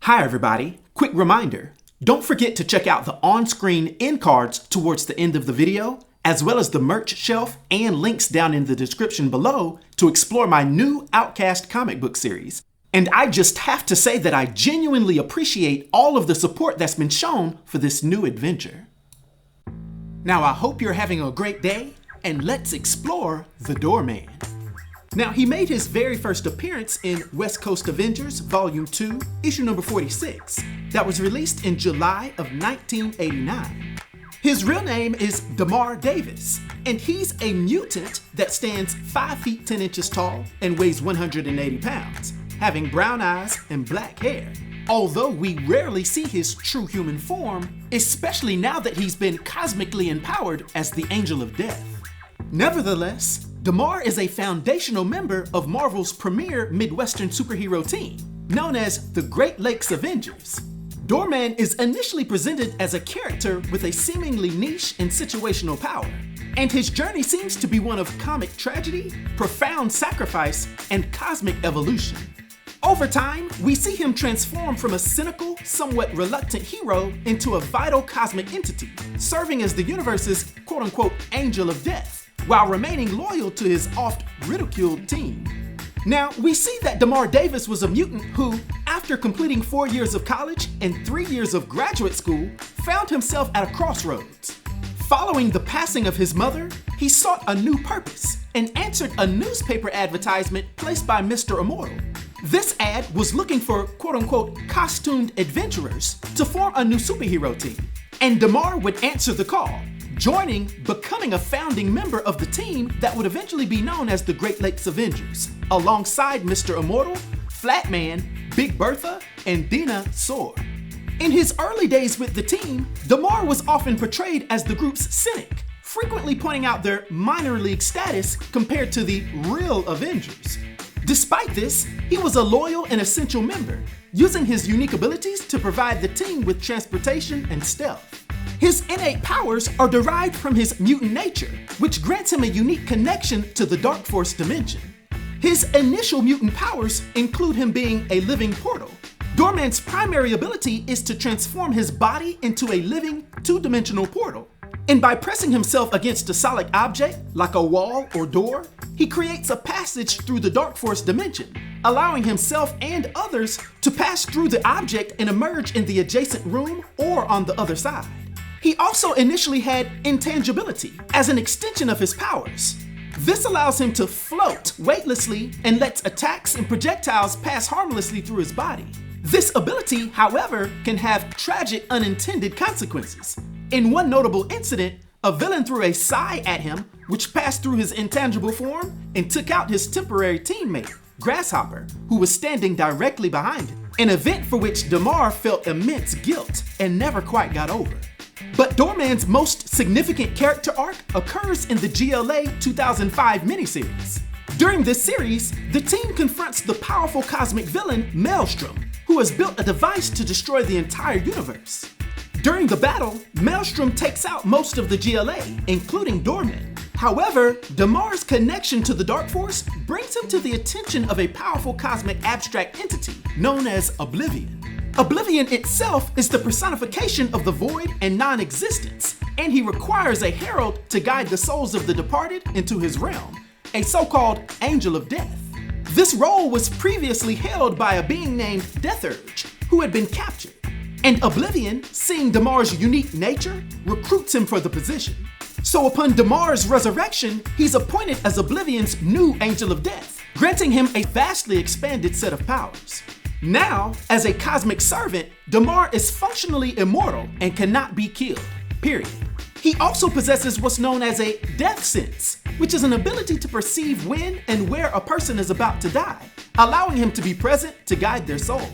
Hi everybody, quick reminder, don't forget to check out the on-screen end cards towards the end of the video, as well as the merch shelf and links down in the description below to explore my new Outcast comic book series. And I just have to say that I genuinely appreciate all of the support that's been shown for this new adventure. Now I hope you're having a great day, and let's explore the Doorman. Now, he made his very first appearance in West Coast Avengers Volume 2, issue number 46, that was released in July of 1989. His real name is DeMarr Davis, and he's a mutant that stands 5 feet 10 inches tall and weighs 180 pounds, having brown eyes and black hair. Although we rarely see his true human form, especially now that he's been cosmically empowered as the Angel of Death. Nevertheless, DeMarr is a foundational member of Marvel's premier Midwestern superhero team, known as the Great Lakes Avengers. Doorman is initially presented as a character with a seemingly niche and situational power, and his journey seems to be one of comic tragedy, profound sacrifice, and cosmic evolution. Over time, we see him transform from a cynical, somewhat reluctant hero into a vital cosmic entity, serving as the universe's quote-unquote Angel of Death, while remaining loyal to his oft-ridiculed team. Now, we see that DeMarr Davis was a mutant who, after completing 4 years of college and 3 years of graduate school, found himself at a crossroads. Following the passing of his mother, he sought a new purpose and answered a newspaper advertisement placed by Mr. Immortal. This ad was looking for quote-unquote costumed adventurers to form a new superhero team, and DeMarr would answer the call, becoming a founding member of the team that would eventually be known as the Great Lakes Avengers, alongside Mr. Immortal, Flatman, Big Bertha, and Dina Sor. In his early days with the team, DeMarr was often portrayed as the group's cynic, frequently pointing out their minor league status compared to the real Avengers. Despite this, he was a loyal and essential member, using his unique abilities to provide the team with transportation and stealth. His innate powers are derived from his mutant nature, which grants him a unique connection to the Darkforce Dimension. His initial mutant powers include him being a living portal. Doorman's primary ability is to transform his body into a living, two-dimensional portal. And by pressing himself against a solid object, like a wall or door, he creates a passage through the Darkforce Dimension, allowing himself and others to pass through the object and emerge in the adjacent room or on the other side. He also initially had intangibility as an extension of his powers. This allows him to float weightlessly and lets attacks and projectiles pass harmlessly through his body. This ability, however, can have tragic unintended consequences. In one notable incident, a villain threw a sigh at him, which passed through his intangible form and took out his temporary teammate, Grasshopper, who was standing directly behind him, an event for which DeMarr felt immense guilt and never quite got over. But Doorman's most significant character arc occurs in the GLA 2005 miniseries. During this series, the team confronts the powerful cosmic villain Maelstrom, who has built a device to destroy the entire universe. During the battle, Maelstrom takes out most of the GLA, including Doorman. However, DeMarr's connection to the Darkforce brings him to the attention of a powerful cosmic abstract entity known as Oblivion. Oblivion itself is the personification of the void and non-existence, and he requires a herald to guide the souls of the departed into his realm, a so-called Angel of Death. This role was previously held by a being named Deathurge, who had been captured, and Oblivion, seeing DeMarr's unique nature, recruits him for the position. So upon DeMarr's resurrection, he's appointed as Oblivion's new Angel of Death, granting him a vastly expanded set of powers. Now, as a cosmic servant, DeMarr is functionally immortal and cannot be killed, period. He also possesses what's known as a death sense, which is an ability to perceive when and where a person is about to die, allowing him to be present to guide their soul.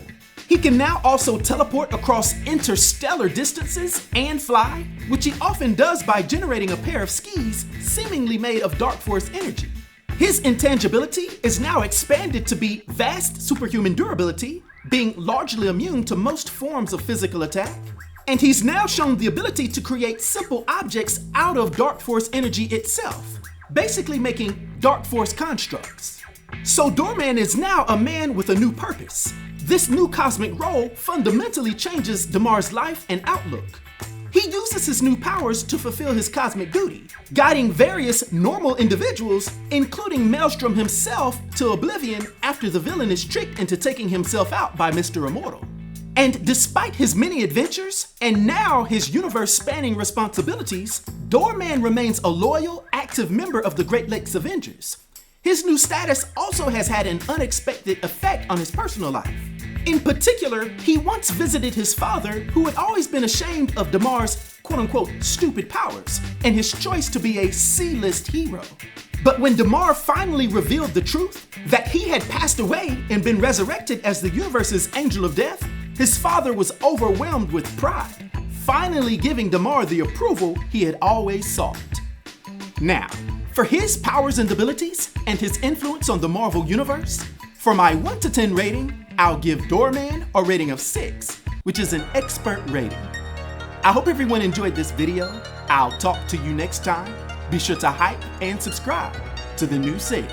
He can now also teleport across interstellar distances and fly, which he often does by generating a pair of skis seemingly made of Darkforce energy. His intangibility is now expanded to be vast superhuman durability, being largely immune to most forms of physical attack, and he's now shown the ability to create simple objects out of Darkforce energy itself, basically making Darkforce constructs. So Doorman is now a man with a new purpose, This new cosmic role fundamentally changes DeMarr's life and outlook. He uses his new powers to fulfill his cosmic duty, guiding various normal individuals, including Maelstrom himself, to Oblivion after the villain is tricked into taking himself out by Mr. Immortal. And despite his many adventures, and now his universe-spanning responsibilities, Doorman remains a loyal, active member of the Great Lakes Avengers. His new status also has had an unexpected effect on his personal life. In particular, he once visited his father, who had always been ashamed of DeMarr's quote-unquote stupid powers and his choice to be a C-list hero. But when DeMarr finally revealed the truth, that he had passed away and been resurrected as the universe's Angel of Death, his father was overwhelmed with pride, finally giving DeMarr the approval he had always sought. Now, for his powers and abilities and his influence on the Marvel Universe, for my 1 to 10 rating, I'll give Doorman a rating of 6, which is an expert rating. I hope everyone enjoyed this video. I'll talk to you next time. Be sure to hype and subscribe to the new Sage.